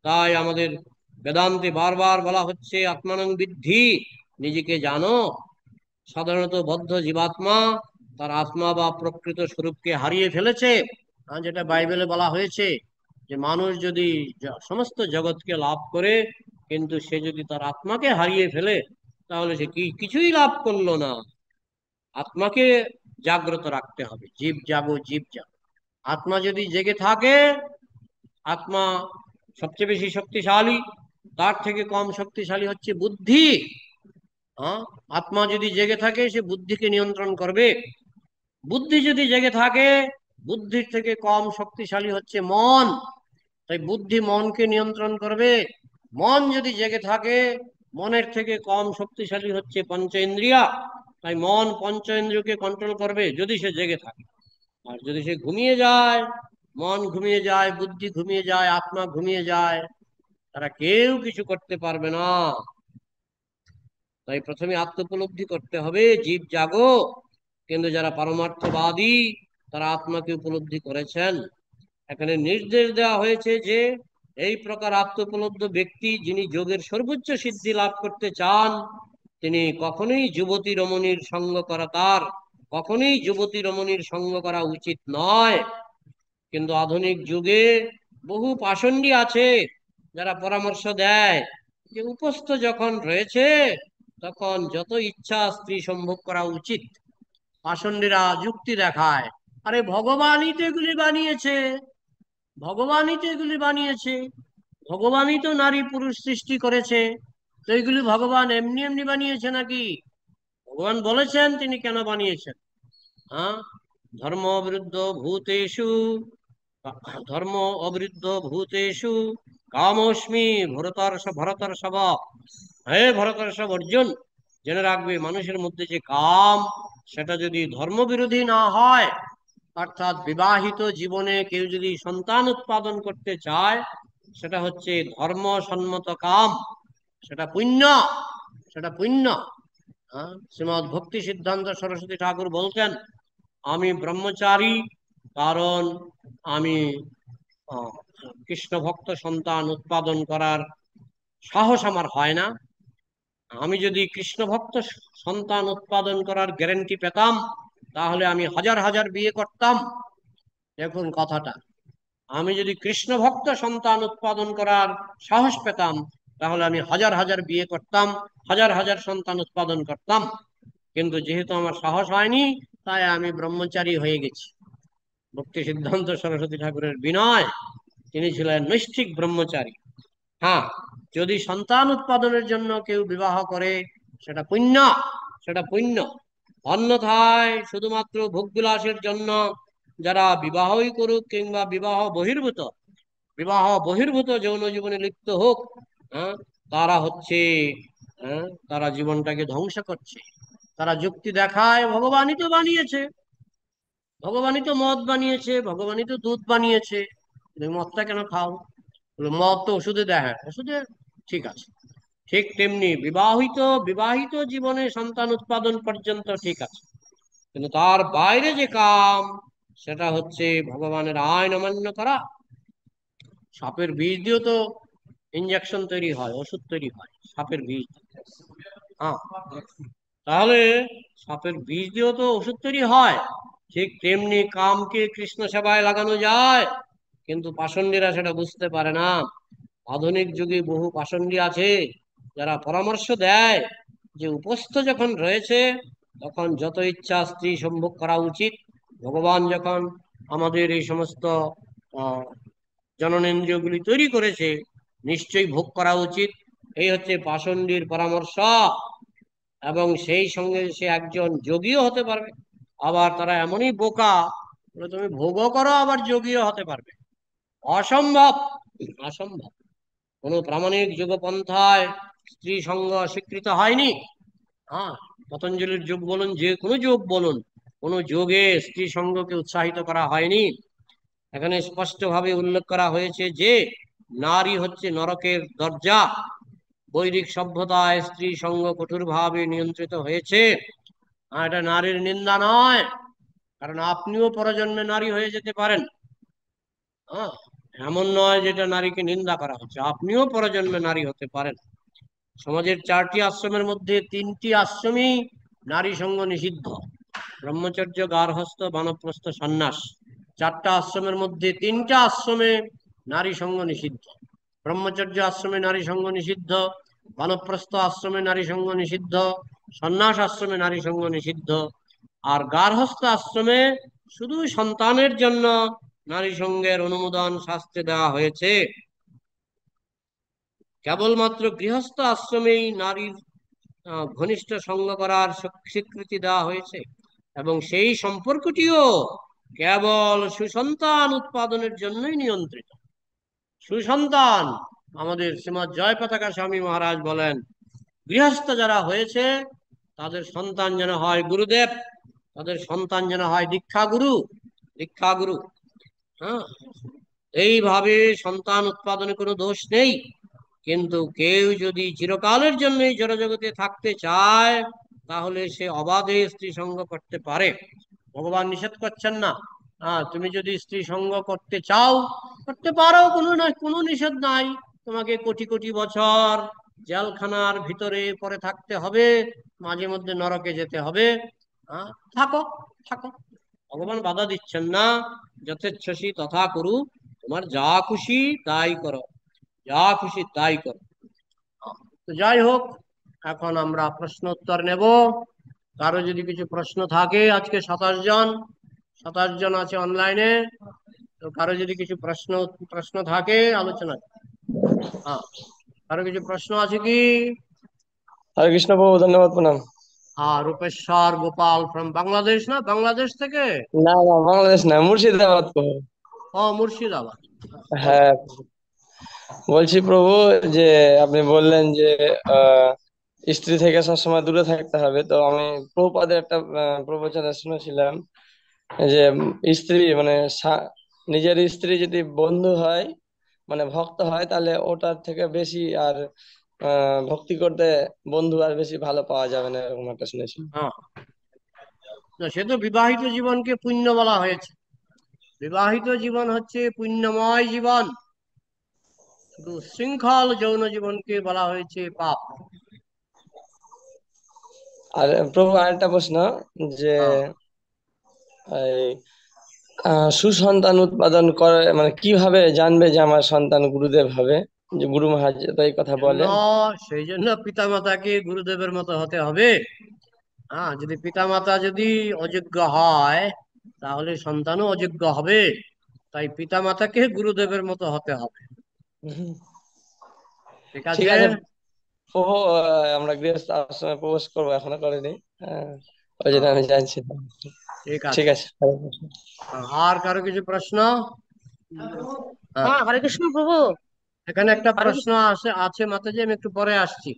তাই আমাদের বেদান্তে বারবার বলা হচ্ছে আত্মানং বিদ্ধি, নিজেকে জানো। সাধারণত বদ্ধ জীবাত্মা তার আত্মা বা প্রকৃত স্বরূপকে হারিয়ে ফেলেছে। যেটা বাইবেলে বলা হয়েছে যে মানুষ যদি সমস্ত জগৎকে লাভ করে, কিন্তু সে যদি তার আত্মাকে হারিয়ে ফেলে, তাহলে সে কিছুই লাভ করলো না। আত্মাকে জাগ্রত রাখতে হবে, জীব জাগো, জীব জাগো। আত্মা যদি জেগে থাকে, আত্মা সবচেয়ে বেশি শক্তিশালী। তার থেকে কম শক্তিশালী হচ্ছে বুদ্ধি। আত্মা যদি জেগে থাকে, সে বুদ্ধিকে নিয়ন্ত্রণ করবে। বুদ্ধি যদি জেগে থাকে, বুদ্ধির থেকে কম শক্তিশালী হচ্ছে মন, তাই বুদ্ধি মনকে নিয়ন্ত্রণ করবে। মন যদি জেগে থাকে, মনের থেকে কম শক্তিশালী হচ্ছে পঞ্চ ইন্দ্রিয়া, তাই মন পঞ্চ ইন্দ্রিয়কে কন্ট্রোল করবে যদি সে জেগে থাকে। আর যদি সে ঘুমিয়ে যায়, মন ঘুমিয়ে যায়, বুদ্ধি ঘুমিয়ে যায়, আত্মা ঘুমিয়ে যায়, তারা কেউ কিছু করতে পারবে না। তাই প্রথমে আত্মোপলব্ধি করতে হবে, জীব জাগো। কিন্তু যারা পারমার্থবাদী, তারা আত্মাকে উপলব্ধি করেছেন। এখানে নির্দেশ দেওয়া হয়েছে যে এই প্রকার আত্মোপলব্ধ ব্যক্তি, যিনি যোগের সর্বোচ্চ সিদ্ধি লাভ করতে চান, তিনি কখনোই যুবতী রমণীর সঙ্গ করা, তার কখনোই যুবতী রমণীর সঙ্গ করা উচিত নয়। কিন্তু আধুনিক যুগে বহু পাষণ্ডী আছে যারা পরামর্শ দেয় যে উপস্থ যখন রয়েছে, তখন যত ইচ্ছা স্ত্রী সম্ভোগ করা উচিত। পাষণ্ডীরা যুক্তি দেখায়, আরে ভগবানই তো এগুলি বানিয়েছে, ভগবানই তো এগুলি বানিয়েছে, ভগবানই তো নারী পুরুষ সৃষ্টি করেছে, তো এইগুলি ভগবান এমনি এমনি বানিয়েছে নাকি? ভগবান বলেছেন তিনি কেন বানিয়েছেন। হ্যাঁ, ধর্ম বিরুদ্ধ ভূতেষু, ধর্ম অবিরুদ্ধ ভূতেষু কামস্মি ভরতর্ষ ভরতর্ষভ। হে ভরতর্ষভ অর্জুন, জেনে রাখবে মানুষের মধ্যে যে কাম, সেটা যদি ধর্ম বিরোধী না হয়, অর্থাৎ বিবাহিত জীবনে কেউ যদি সন্তান উৎপাদন করতে চায়, সেটা হচ্ছে ধর্মসম্মত কাম, সেটা পুণ্য, সেটা পুণ্য। শ্রীমৎ ভক্তি সিদ্ধান্ত সরস্বতী ঠাকুর বলতেন, আমি ব্রহ্মচারী, কারণ আমি কৃষ্ণ ভক্ত সন্তান উৎপাদন করার সাহস আমার হয় না। আমি যদি কৃষ্ণ ভক্ত সন্তান উৎপাদন করার গ্যারান্টি পেতাম, তাহলে আমি হাজার হাজার বিয়ে করতাম। দেখুন কথাটা, আমি যদি কৃষ্ণ ভক্ত সন্তান উৎপাদন করার সাহস পেতাম, তাহলে আমি হাজার হাজার বিয়ে করতাম, হাজার হাজার সন্তান উৎপাদন করতাম। কিন্তু যেহেতু আমার সাহস হয়নি, তাই আমি ব্রহ্মচারী হয়ে গেছি। ভক্তি সিদ্ধান্ত সরস্বতী ঠাকুরের বিনয়, তিনি ছিলেন নৈষ্ঠিক ব্রহ্মচারী। হ্যাঁ, যদি সন্তান উৎপাদনের জন্য কেউ বিবাহ করে, সেটা পুণ্য, সেটা পুণ্য। অন্যথায় শুধুমাত্র ভোগবিলাসের জন্য যারা বিবাহই করুক কিংবা বিবাহ বহির্ভূত যৌন জীবনে লিপ্ত হোক, হ্যাঁ, তারা হচ্ছে, তারা জীবনটাকে ধ্বংস করছে। তারা যুক্তি দেখায় ভগবানই তো বানিয়েছে, ভগবানই তো মদ বানিয়েছে, ভগবানই তো দুধ বানিয়েছে, তুমি মদটা কেন খাও? মদ তো ওষুধে দেয়, হ্যাঁ ওষুধে, ঠিক আছে। ঠিক তেমনি বিবাহিত বিবাহিত জীবনে সন্তান উৎপাদন পর্যন্ত ঠিক আছে, কিন্তু তার বাইরে যে কাম, সেটা হচ্ছে ভগবানের আইন অমান্য করা। সাপের বীজ দিয়েও তো ইঞ্জেকশন তৈরি হয়, ওষুধ তৈরি হয় সাপের বীজ। হ্যাঁ, তাহলে সাপের বীজ দিয়েও তো ওষুধ তৈরি হয়। ঠিক তেমনি কামকে কৃষ্ণ সেবায় লাগানো যায়, কিন্তু পাষণ্ডীরা সেটা বুঝতে পারে না। আধুনিক যুগে বহু পাষণ্ডী আছে যারা পরামর্শ দেয় যে উপস্থ যখন রয়েছে, তখন যত ইচ্ছা স্ত্রী সম্ভোগ করা উচিত। ভগবান যখন আমাদের এই সমস্ত জননেন্দ্রিয়গুলি তৈরি করেছে, নিশ্চয়ই ভোগ করা উচিত। এই হচ্ছে পাষণ্ডীর পরামর্শ। এবং সেই সঙ্গে সে একজন যোগীও হতে পারবে। আবার তারা এমনই বোকা, তুমি ভোগও করো আবার যোগীও হতে পারবে। অসম্ভব, অসম্ভব। কোন প্রামাণিক যোগপন্থায় স্ত্রী সঙ্গ স্বীকৃত হয়নি। হ্যাঁ, পতঞ্জলির যোগ বলুন, যে কোনো যোগ বলুন, কোনো যোগে স্ত্রী সঙ্গকে উৎসাহিত করা হয়নি। এখানে স্পষ্টভাবে উল্লেখ করা হয়েছে যে নারী হচ্ছে নরকের দরজা। বৈদিক সভ্যতায় স্ত্রী সঙ্গ কঠোরভাবে নিয়ন্ত্রিত হয়েছে। এটা নারীর নিন্দা নয়, কারণ আপনিও পরজন্মে নারী হয়ে যেতে পারেন। হ্যাঁ, এমন নয় যেটা নারীকে নিন্দা করা হচ্ছে, আপনিও পরজন্মে নারী হতে পারেন। সমাজের 4টি আশ্রমের মধ্যে 3টি আশ্রমই নারী সঙ্গ নিষিদ্ধ: ব্রহ্মচর্য, গার্হস্থ, বানপ্রস্থ, সন্ন্যাস। 4টা আশ্রমের মধ্যে 3টা আশ্রমে নারী সঙ্গ নিষিদ্ধ। ব্রহ্মচর্য আশ্রমে নারী সঙ্গ নিষিদ্ধ, বানপ্রস্থ আশ্রমে নারী সঙ্গ নিষিদ্ধ, সন্ন্যাস আশ্রমে নারী সঙ্গ নিষিদ্ধ। আর গার্হস্থ আশ্রমে শুধু সন্তানের জন্য নারী সঙ্গের অনুমোদন শাস্ত্রে দেওয়া হয়েছে। কেবলমাত্র গৃহস্থ আশ্রমেই নারীর ঘনিষ্ঠ সঙ্গ করার স্বীকৃতি দেওয়া হয়েছে, এবং সেই সম্পর্কটিও কেবল সুসন্তান উৎপাদনের জন্যই নিয়ন্ত্রিত। সুসন্তান, আমাদের শ্রীমৎ জয় পতাকা স্বামী মহারাজ বলেন, গৃহস্থ যারা হয়েছে তাদের সন্তান যেন হয় গুরুদেব, তাদের সন্তান যেন হয় দীক্ষাগুরু, দীক্ষাগুরু। হ্যাঁ, এইভাবে সন্তান উৎপাদনে কোনো দোষ নেই। কিন্তু কেউ যদি চিরকালের জন্য এই জড়জগতে থাকতে চায়, তাহলে সে অবাধে স্ত্রী সঙ্গ করতে পারে। ভগবান নিষেধ করছেন না। তুমি যদি স্ত্রী সঙ্গ করতে চাও, করতে পারো, কোনো নিষেধ নাই। তোমাকে কোটি কোটি বছর জেলখানার ভিতরে পরে থাকতে হবে, মাঝে মধ্যে নরকে যেতে হবে, থাকো, থাকো। ভগবান বাধা দিচ্ছেন না, যথেচ্ছসি তথা করু, তোমার যা খুশি তাই করো, যা খুশি তাই করো। তো যাই হোক, এখন আমরা প্রশ্ন উত্তর নেব। কারো যদি কিছু প্রশ্ন থাকে, আজকে 27 জন আছে অনলাইনে, তো কারো যদি কিছু প্রশ্ন থাকে আলোচনা। কারো কিছু প্রশ্ন আছে কি? হরে কৃষ্ণ প্রভু, ধন্যবাদ, প্রণাম। রূপেশ্বর গোপাল ফ্রম বাংলাদেশ, না বাংলাদেশ থেকে? না না, বাংলাদেশ না, মুর্শিদাবাদ প্রভু। ও, মুর্শিদাবাদ। বলো। হ্যাঁ, বলছি প্রভু যে আপনি বললেন যে আহ স্ত্রী থেকে সবসময় দূরে থাকতে হবে। তো আমি প্রভুপাদের একটা প্রবচনে শুনেছিলাম যে স্ত্রী মানে নিজের স্ত্রী যদি বন্ধু হয়, মানে ভক্ত হয়, তাহলে ওটার থেকে বেশি আর ভক্তি করতে বন্ধু আর বেশি ভালো পাওয়া যাবে না, এরকম একটা শুনেছি। হ্যাঁ, না, সে তো বিবাহিত জীবনকে পুণ্য বলা হয়েছে। বিবাহিত জীবন হচ্ছে পুণ্যময় জীবন, শুধু শৃঙ্খল যৌন জীবনকে বলা হয়েছে পাপ। আর প্রভু, আরেকটা প্রশ্ন যে হ্যাঁ, এই সুসন্তান উৎপাদন করে মানে কিভাবে জানবে যে আমার সন্তান গুরুদেব হবে? যে গুরু মহারাজ তো এই কথা জন্য বলেন। সেই জন্য পিতামাতাকে গুরুদেবের মতো হতে হবে। হ্যাঁ, যদি পিতামাতা যদি অযোগ্য হয়, তাহলে সন্তানও অযোগ্য হবে। তাই পিতামাতাকে গুরুদেবের মতো হতে হবে। হুম। ঠিক ঠিক আছে। আছে প্রভু, আমরা গৃহস্থ আশ্রমে প্রবেশ করবো, এখনো করিনি। হ্যাঁ, ওই জন্য হ্যাঁ, আমি জানছি না। ঠিক ঠিক আছে। আছে, হরে কৃষ্ণ। আর কারো কিছু প্রশ্ন? হ্যাঁ, হ্যাঁ, হরে কৃষ্ণ প্রভু। এখানে একটা হরে প্রশ্ন কৃষ্ণ। আছে আছে মাতাজি, আমি একটু পরে আসছি।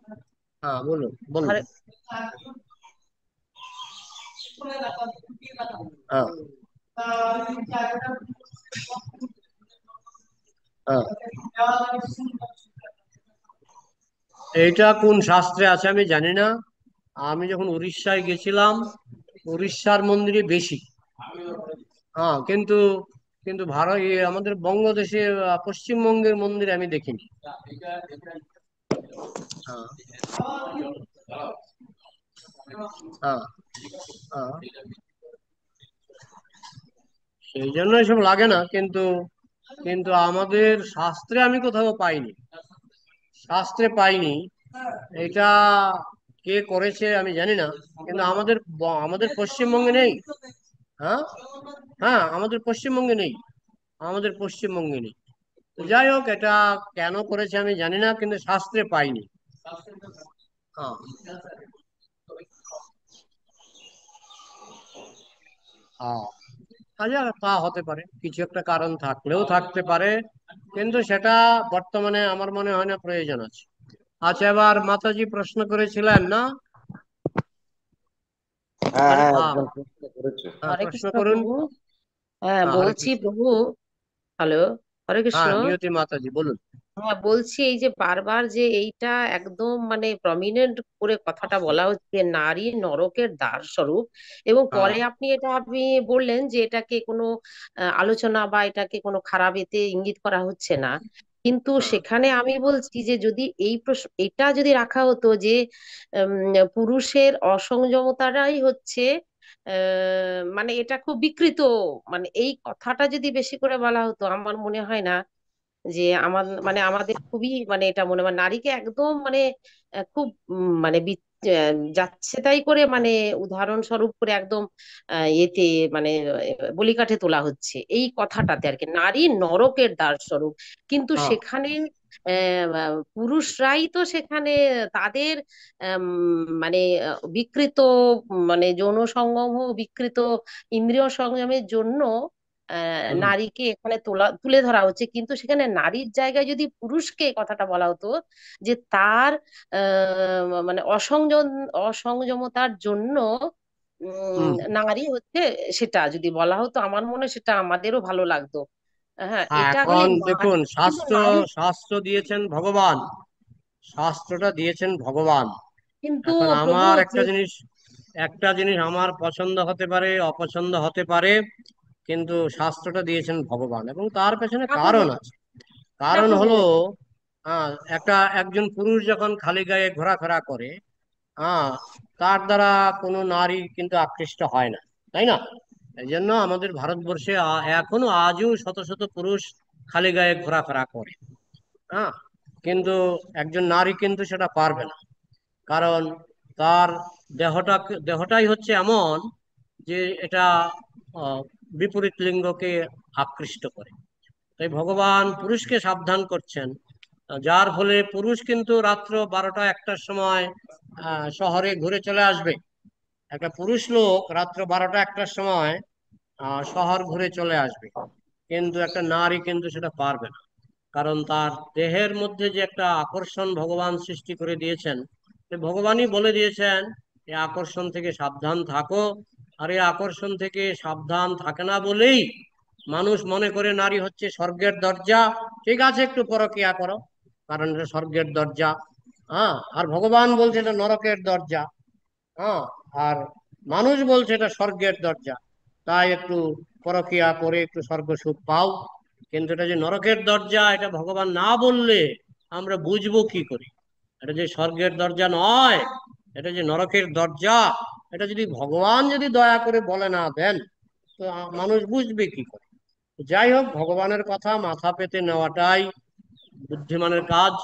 হ্যাঁ, বলুন বলুন। হরে হ্যাঁ, হ্যাঁ, এইটা কোন শাস্ত্রে আছে আমি জানি না। আমি যখন উড়িষ্যায় গেছিলাম, উড়িষ্যার মন্দিরে বেশি। হ্যাঁ, কিন্তু কিন্তু ভারত আমাদের বঙ্গদেশে পশ্চিমবঙ্গের মন্দিরে আমি দেখিনি। হ্যাঁ, হ্যাঁ, হ্যাঁ, সেই জন্য এসব লাগে না, কিন্তু কিন্তু আমাদের শাস্ত্রে আমি কোথাও পাইনি, শাস্ত্রে পাইনি। এটা কে করেছে আমি জানি না, কিন্তু আমাদের পশ্চিমবঙ্গে নেই। হ্যাঁ, হ্যাঁ, আমাদের পশ্চিমবঙ্গে নেই, আমাদের পশ্চিমবঙ্গে নেই। তো যাই হোক, এটা কেন করেছে আমি জানি না, কিন্তু শাস্ত্রে পাইনি। হ্যাঁ, হ্যাঁ, আচ্ছা, তা হতে পারে, কিছু একটা কারণ থাকলেও থাকতে পারে, কিন্তু সেটা বর্তমানে আমার মনে হয় না প্রয়োজন আছে। আচ্ছা, এবার মাতাজি প্রশ্ন করেছিলেন না? হ্যাঁ হরে হ্যাঁ, হ্যাঁ, একদম প্রশ্ন করেছে। হ্যাঁ, হরে প্রশ্ন কৃষ্ণ করুন। প্রভু। হ্যাঁ, হ্যাঁ, হরে বলছি কৃষ্ণ। প্রভু। হ্যালো। হরে কৃষ্ণ। হ্যাঁ, নিয়তি মাতাজি বলুন। হ্যাঁ, বলছি এই যে বারবার যে এইটা একদম মানে প্রমিনেন্ট করে কথাটা বলা হচ্ছে, নারী নরকের দ্বার স্বরূপ। এবং হ্যাঁ, পরে আপনি বললেন যে এটাকে কোনো আলোচনা বা এটাকে কোনো খারাপ এতে ইঙ্গিত করা হচ্ছে না। কিন্তু হ্যাঁ, সেখানে আমি বলছি যে যদি এই প্রশ্ন এটা যদি রাখা হতো যে পুরুষের অসংযমতাটাই হচ্ছে মানে এটা খুব বিকৃত, মানে এই কথাটা যদি বেশি করে বলা হতো, আমার মনে হয় না যে মানে আমাদের খুবই মানে এটা মনে হয় নারীকে একদম মানে খুব মানে যাচ্ছে তাই করে মানে উদাহরণস্বরূপ করে একদম এতে মানে বলিকাঠে তোলা হচ্ছে এই কথাটাতে আর কি, নারী নরকের দ্বার স্বরূপ। কিন্তু হ্যাঁ, সেখানে পুরুষরাই তো সেখানে তাদের মানে বিকৃত মানে যৌন সঙ্গম হোক, বিকৃত ইন্দ্রিয় সংযমের জন্য হুম, নারীকে এখানে তুলে ধরা হচ্ছে। কিন্তু সেখানে নারীর জায়গায় যদি পুরুষকে এই কথাটা বলা হতো যে তার মানে অসংযমতার জন্য হুম। নারী হচ্ছে, সেটা যদি বলা হতো আমার মনে হয় সেটা আমাদেরও ভালো লাগতো। হ্যাঁ, হ্যাঁ, এটা হলে এখন নারী, দেখুন, কিন্তু শাস্ত্র নারী, শাস্ত্র দিয়েছেন ভগবান, শাস্ত্রটা দিয়েছেন ভগবান। কিন্তু এখন প্রভু আমার যে একটা জিনিস আমার পছন্দ হতে পারে, অপছন্দ হতে পারে, কিন্তু শাস্ত্রটা দিয়েছেন ভগবান, এবং তার পেছনে হ্যাঁ প্রভু, কারণ আছে। হ্যাঁ কারণ প্রভু, হলো, একজন পুরুষ যখন খালি গায়ে ঘোরাফেরা করে, হ্যাঁ, তার দ্বারা কোনো নারী কিন্তু আকৃষ্ট হয় না, তাই না? এই জন্য আমাদের ভারতবর্ষে এখনো আজও শত শত পুরুষ খালি গায়ে ঘোরাফেরা করে। হ্যাঁ, কিন্তু একজন নারী কিন্তু সেটা পারবে না, কারণ তার দেহটাই হচ্ছে এমন যে এটা আহ, বিপরীত লিঙ্গকে আকৃষ্ট করে। তাই ভগবান পুরুষকে সাবধান করছেন যার ফলে পুরুষ কিন্তু রাত্র 12টা 1টার সময় শহরে ঘুরে চলে আসবে। একটা পুরুষ লোক রাত্র 12টা 1টার সময় শহর ঘুরে চলে আসবে, কিন্তু একটা নারী কিন্তু সেটা পারবে না। কারণ তার দেহের মধ্যে যে একটা আকর্ষণ ভগবান সৃষ্টি করে দিয়েছেন, ভগবানই বলে দিয়েছেন এই আকর্ষণ থেকে সাবধান থাকো। আর এই আকর্ষণ থেকে সাবধান থাকে না বলেই মানুষ মনে করে নারী হচ্ছে স্বর্গের দরজা। ঠিক আছে, একটু পরকিয়া করো, কারণ এটা স্বর্গের দরজা। হ্যাঁ, আর ভগবান বলছে এটা নরকের দরজা। হ্যাঁ, আর মানুষ বলছে এটা স্বর্গের দরজা, তাই একটু পরকিয়া করে একটু স্বর্গ সুখ পাও। কিন্তু এটা যে নরকের দরজা এটা ভগবান না বললে আমরা বুঝবো কি করে? এটা যে স্বর্গের দরজা নয়, এটা যে নরকের দরজা, এটা যদি ভগবান যদি দয়া করে বলে না দেন, তো মানুষ বুঝবে কি করে? যাই হোক, ভগবানের কথা মাথা পেতে নেওয়াটাই বুদ্ধিমানের কাজ।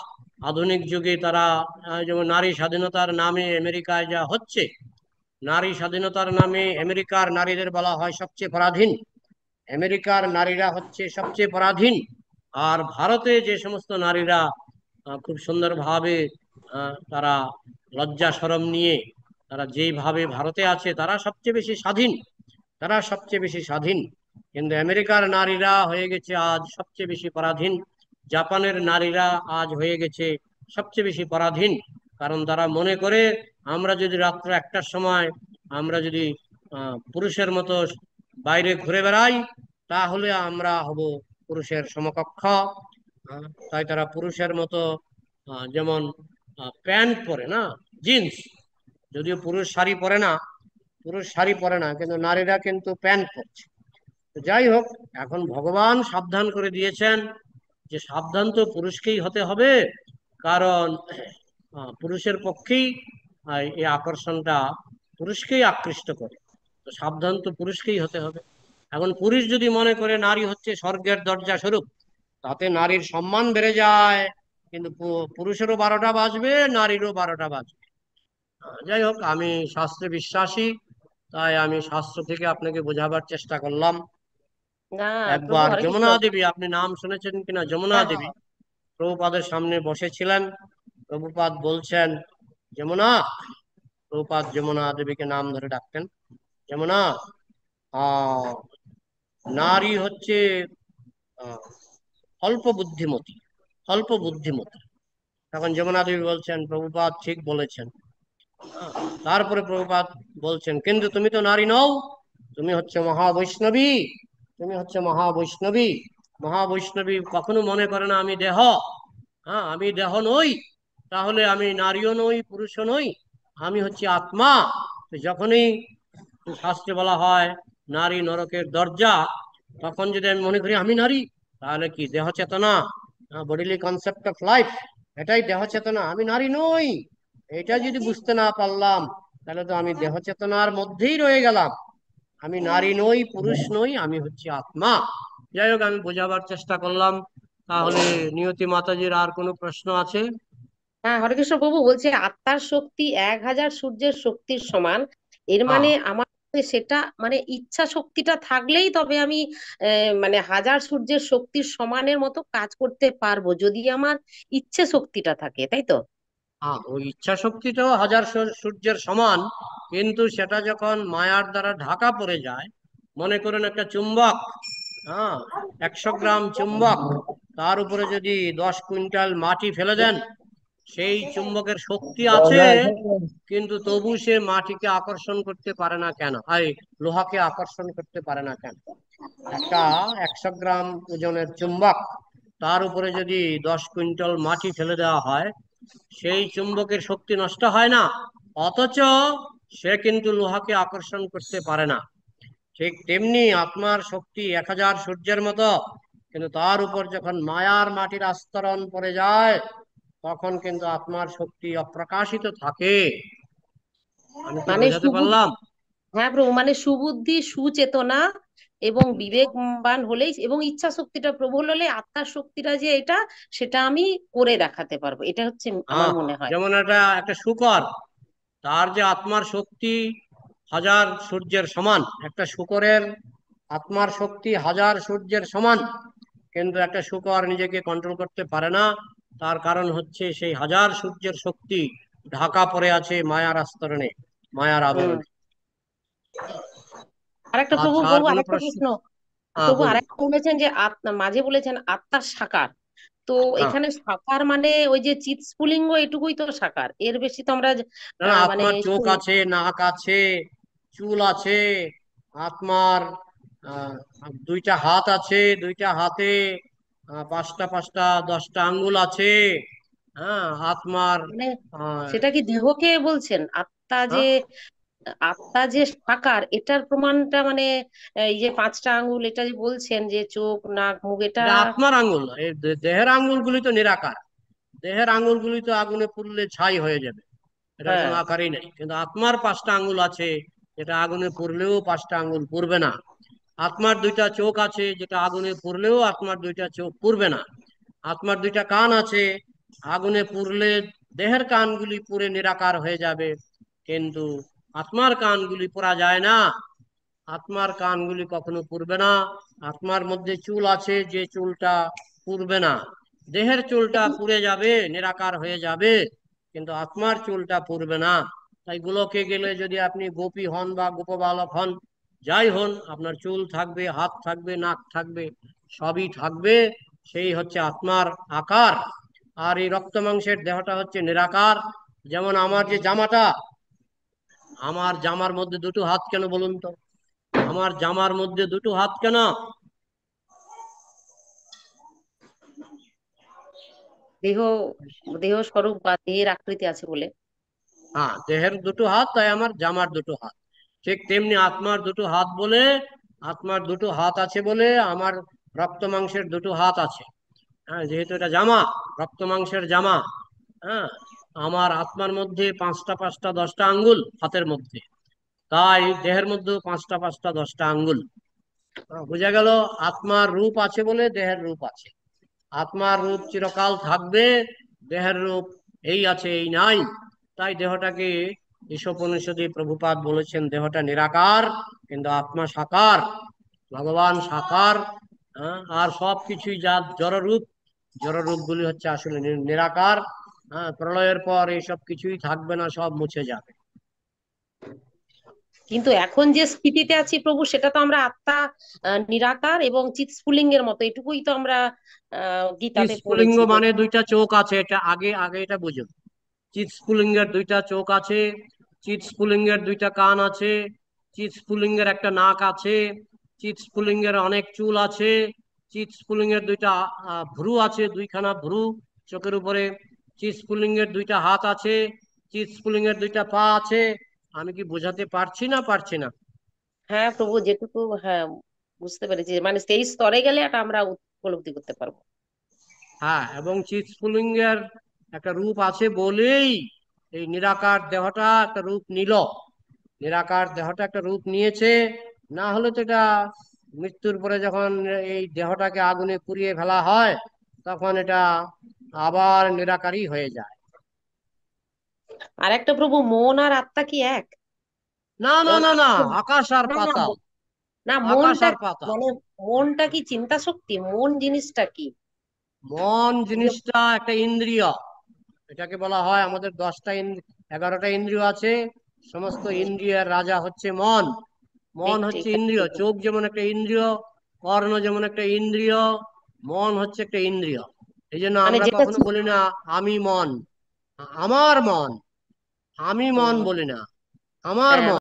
আধুনিক যুগে তারা যেমন নারী স্বাধীনতার নামে আমেরিকায় যা হচ্ছে, নারী স্বাধীনতার নামে আমেরিকার নারীদের বলা হয় সবচেয়ে পরাধীন। আমেরিকার নারীরা হচ্ছে সবচেয়ে পরাধীন। আর ভারতে যে সমস্ত নারীরা খুব সুন্দরভাবে তারা লজ্জা শরম নিয়ে তারা যেইভাবে ভারতে আছে, তারা সবচেয়ে বেশি স্বাধীন, তারা সবচেয়ে বেশি স্বাধীন। কিন্তু আমেরিকার নারীরা হয়ে গেছে আজ সবচেয়ে বেশি পরাধীন। জাপানের নারীরা আজ হয়ে গেছে সবচেয়ে বেশি পরাধীন। কারণ তারা মনে করে আমরা যদি রাত্র 1টার সময় আমরা যদি পুরুষের মতো বাইরে ঘুরে বেড়াই, তাহলে আমরা হব পুরুষের সমকক্ষ। তাই তারা পুরুষের মতো যেমন প্যান্ট পরে না, জিন্স, যদিও পুরুষ শাড়ি পরে না, পুরুষ শাড়ি পরে না, কিন্তু নারীরা কিন্তু প্যান্ট পরছে। যাই হোক, এখন ভগবান সাবধান করে দিয়েছেন যে সাবধান তো পুরুষকেই হতে হবে, কারণ পুরুষের পক্ষেই এই আকর্ষণটা পুরুষকেই আকৃষ্ট করে। তো সাবধান তো পুরুষকেই হতে হবে। এখন পুরুষ যদি মনে করে নারী হচ্ছে স্বর্গের দরজা স্বরূপ, তাতে নারীর সম্মান বেড়ে যায়, কিন্তু পুরুষেরও 12টা বাজবে, নারীরও 12টা বাজবে। যাই হোক, আমি শাস্ত্রে বিশ্বাসী, তাই আমি শাস্ত্র থেকে আপনাকে বোঝাবার চেষ্টা করলাম। না প্রভু, একবার হরে কৃষ্ণ। যমুনা দেবী, আপনি নাম শুনেছেন কিনা যমুনা হ্যাঁ, দেবী, হ্যাঁ। প্রভুপাদের সামনে বসেছিলেন। প্রভুপাদ বলছেন যমুনা, প্রভুপাদ যমুনা দেবীকে নাম ধরে ডাকতেন, যমুনা, আহ নারী হচ্ছে অল্প বুদ্ধিমতী, অল্প বুদ্ধিমতী। তখন যমুনা দেবী বলছেন প্রভুপাদ ঠিক বলেছেন। তারপরে প্রভুপাদ বলছেন কিন্তু তুমি তো নারী নও, তুমি হচ্ছে মহাবৈষ্ণবী, তুমি হচ্ছে মহাবৈষ্ণবী। মহাবৈষ্ণবী কখনো মনে করে না আমি দেহ। হ্যাঁ, আমি দেহ নই, তাহলে আমি নারীও নই, পুরুষও নই, আমি হচ্ছে আত্মা। যখনই শাস্ত্রে বলা হয় নারী নরকের দরজা, তখন যদি আমি মনে করি আমি নারী, তাহলে কি দেহ চেতনা, বডিলি কনসেপ্ট অফ লাইফ, এটাই দেহ চেতনা, আমি নারী নই। এটা যদি বুঝতে না পারলাম, তাহলে তো আমি দেহ চেতনার মধ্যেই রয়ে গেলাম। আমি নারী নই, পুরুষ নই, আমি হচ্ছে আত্মা। যাই হোক, আমি বোঝাবার চেষ্টা করলাম। তাহলে নিয়তি মাতাজির আর কোনো প্রশ্ন আছে? হ্যাঁ, হরে কৃষ্ণ প্রভু, বলছে আত্মার শক্তি 1000 সূর্যের শক্তির সমান। এর হ্যাঁ, মানে আমার মতে সেটা মানে ইচ্ছা শক্তিটা থাকলেই তবে আমি মানে 1000 সূর্যের শক্তির সমানের মতো কাজ করতে পারবো, যদি আমার ইচ্ছে শক্তিটা থাকে, তাই তো? হ্যাঁ, ওই ইচ্ছা শক্তিটাও 1000 সূর্যের সমান, কিন্তু সেটা যখন মায়ার দ্বারা ঢাকা পড়ে যায়। মনে করুন একটা চুম্বক, হ্যাঁ, 100 গ্রাম চুম্বক, তার উপরে যদি 10 কুইন্টাল মাটি ফেলে দেন, সেই চুম্বকের শক্তি আছে, কিন্তু তবু সে মাটিকে আকর্ষণ করতে পারে না কেন, লোহাকে আকর্ষণ করতে পারে না কেন? একটা 100 গ্রাম ওজনের চুম্বক, তার উপরে যদি 10 কুইন্টাল মাটি ফেলে দেওয়া হয়, সেই চুম্বকের শক্তি নষ্ট হয় না, অথচ সে কিন্তু লোহাকে আকর্ষণ করতে পারে না। ঠিক তেমনি আত্মার শক্তি 1000 সূর্যের মতো, কিন্তু তার উপর যখন মায়ার মাটির আস্তরণ পড়ে যায়, তখন কিন্তু আত্মার শক্তি অপ্রকাশিত থাকে। আমি কি মানে বোঝাতে পারলাম? হ্যাঁ প্রভু, মানে সুবুদ্ধি, সুচেতনা এবং বিবেকবান হলেই এবং ইচ্ছা শক্তিটা প্রবল হলে আত্মার শক্তিটা যে এটা, সেটা আমি করে দেখাতে পারবো, এটা হচ্ছে আমার হ্যাঁ, মনে হয়। যেমন একটা একটা শূকর, তার যে আত্মার শক্তি 1000 সূর্যের সমান, একটা শূকরের আত্মার শক্তি 1000 সূর্যের সমান, কিন্তু একটা শূকর নিজেকে কন্ট্রোল করতে পারে না, তার কারণ হচ্ছে সেই হাজার সূর্যের শক্তি ঢাকা পড়ে আছে মায়ার আস্তরণে, মায়ার হুম। আবরণে। আরেকটা আর প্রভু ছাড় প্রভু কোনো আরেকটা প্রশ্ন? প্রশ্ন। হ্যাঁ, প্রভু বলুন। আরেকটা বলেছেন যে আত্মা, মাঝে বলেছেন আত্মার সাকার। তো হ্যাঁ, এখানে সাকার মানে ওই যে চিৎ স্ফুলিঙ্গ এটুকুই তো সাকার, এর বেশি তো আমরা না না, মানে আত্মার চোখ আছে, নাক আছে, চুল আছে, আত্মার আহ, দুইটা হাত আছে, দুইটা হাতে পাঁচটা পাঁচটা 10টা আঙ্গুল আছে। হ্যাঁ, আত্মার মানে আহ, সেটা কি দেহকে বলছেন? আত্মা যে, হ্যাঁ, আত্মা যে সাকার এটার প্রমাণটা মানে এই যে পাঁচটা আঙ্গুল এটা যে বলছেন যে চোখ নাক মুখ এটা। এটা আত্মার আঙ্গুল, এই দেহের আঙ্গুলগুলি তো নিরাকার। দেহের আঙ্গুলগুলি তো আগুনে পুড়লে ছাই হয়ে যাবে, এটার হ্যাঁ। কোনো আকারই নেই। কিন্তু আত্মার 5টা আঙ্গুল আছে, যেটা আগুনে পুড়লেও 5টা আঙ্গুল পুড়বে না। আত্মার 2টা চোখ আছে, যেটা আগুনে পুড়লেও আত্মার 2টা চোখ পুড়বে না। আত্মার 2টা কান আছে, আগুনে পুড়লে দেহের কানগুলি পুড়ে নিরাকার হয়ে যাবে, কিন্তু আত্মার কানগুলি পোড়া যায় না। আত্মার কানগুলি কখনো পুড়বে না। আত্মার মধ্যে চুল আছে, যে চুলটা পুড়বে না। দেহের চুলটা পুড়ে যাবে, নিরাকার হয়ে যাবে, কিন্তু আত্মার চুলটা পুড়বে না। তাই গোলকে গেলে যদি আপনি গোপী হন বা গোপবালক হন, যাই হন, আপনার চুল থাকবে, হাত থাকবে, নাক থাকবে, সবই থাকবে। সেই হচ্ছে আত্মার আকার। আর এই রক্ত মাংসের দেহটা হচ্ছে নিরাকার। যেমন আমার যে জামাটা, আমার জামার মধ্যে 2টো হাত কেন বলুন তো? আমার জামার মধ্যে 2টো হাত কেন? দেহ, দেহ স্বরূপ বা দেহের আকৃতি আছে বলে। হ্যাঁ, দেহের 2টো হাত, তাই আমার জামার 2টো হাত। ঠিক তেমনি আত্মার 2টো হাত বলে, আত্মার 2টো হাত আছে বলে আমার রক্ত মাংসের 2টো হাত আছে। হ্যাঁ, যেহেতু এটা জামা, রক্ত মাংসের জামা। হ্যাঁ, আমার আত্মার মধ্যে পাঁচটা পাঁচটা 10টা আঙ্গুল হাতের মধ্যে, তাই দেহের মধ্যে পাঁচটা পাঁচটা 10টা আঙ্গুল। বোঝা গেল? আত্মার রূপ আছে বলে দেহের রূপ আছে। আত্মার রূপ চিরকাল থাকবে, দেহের রূপ এই আছে এই নাই। তাই দেহটাকে ঈশোপনিষদে প্রভুপাদ বলেছেন দেহটা নিরাকার, কিন্তু আত্মা সাকার, ভগবান সাকার। আর সব কিছুই যা জড়রূপ, জড়রূপ গুলি হচ্ছে আসলে নিরাকার। প্রলয়ের পর এইসব কিছুই থাকবে না, সব মুছে যাবে। কিন্তু এখন যে স্থিতিতে আছি প্রভু, সেটা তো আমরা আত্মা নিরাকার এবং চিৎ স্ফুলিঙ্গের মতো, এটুকুই তো আমরা গীতাতে স্ফুলিঙ্গ পড়েছি যে। মানে 2টা চোখ আছে, এটা আগে আগে এটা বুঝুন। চিৎ স্ফুলিঙ্গের 2টা চোখ আছে, চিৎ স্ফুলিঙ্গের 2টা কান আছে, চিৎ স্ফুলিঙ্গের একটা নাক আছে, চিৎ স্ফুলিঙ্গের অনেক চুল আছে, চিৎ স্ফুলিঙ্গের 2টা ভ্রু আছে, 2খানা ভ্রু চোখের উপরে। চিৎ স্ফুলিঙ্গের 2টা হাত আছে, চিৎ স্ফুলিঙ্গের 2টা পা আছে। আমি কি বোঝাতে পারছি না পারছি না? হ্যাঁ প্রভু, যেটুকু হ্যাঁ বুঝতে পেরেছি, মানে সেই স্তরে গেলে এটা আমরা উপলব্ধি করতে পারবো। হ্যাঁ, এবং চিৎ স্ফুলিঙ্গের একটা রূপ আছে বলেই এই নিরাকার দেহটা একটা রূপ নিল। নিরাকার দেহটা একটা রূপ নিয়েছে, না হলে তো এটা মৃত্যুর পরে যখন এই দেহটাকে আগুনে পুড়িয়ে ফেলা হয়, তখন এটা আবার নিরাকারই হয়ে যায়। আর একটা প্রভু, মন আর আত্মা কি এক? না না যেমন না না, আকাশ আর না না পাতাল। না, আকাশ মনটা আর পাতাল। মানে মনটা কি চিন্তা শক্তি? মন জিনিসটা কি? মন এই যে জিনিসটা একটা ইন্দ্রিয়। এটাকে বলা হয়, আমাদের 11টা ইন্দ্রিয় আছে, সমস্ত ইন্দ্রিয়ের রাজা হচ্ছে মন। ঠিক মন ঠিক হচ্ছে হ্যাঁ, ইন্দ্রিয়। ঠিক। চোখ যেমন একটা ইন্দ্রিয়, কর্ণ যেমন একটা ইন্দ্রিয়, মন হচ্ছে একটা ইন্দ্রিয়। এই জন্য মানে আমরা যেটা কখনো বলি না আমি মন, আমার মন। আমি মন হুম, বলি না, আমার হ্যাঁ। মন।